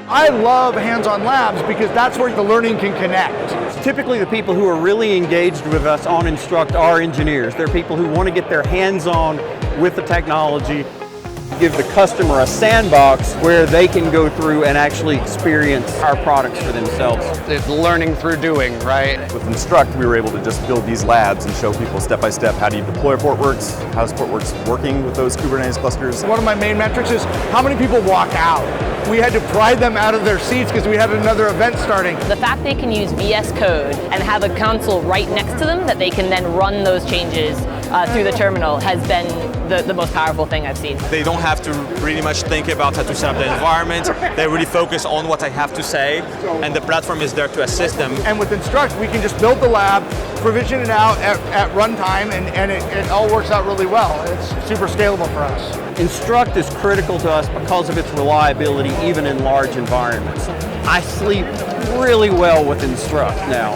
I love hands-on labs because that's where the learning can connect. Typically the people who are really engaged with us on Instruct are engineers. They're people who want to get their hands on with the technology. Give the customer a sandbox where they can go through and actually experience our products for themselves. It's learning through doing, right? With Instruct, we were able to just build these labs and show people step by step how do you deploy Portworx, how is Portworx working with those Kubernetes clusters. One of my main metrics is how many people walk out. We had to pry them out of their seats because we had another event starting. The fact they can use VS Code and have a console right next to them that they can then run those changes through the terminal has been the most powerful thing I've seen. They don't have to really much think about how to set up the environment. They really focus on what I have to say, and the platform is there to assist them. And with Instruct, we can just build the lab, provision it out at runtime, and it all works out really well. It's super scalable for us. Instruct is critical to us because of its reliability even in large environments. I sleep really well with Instruct now.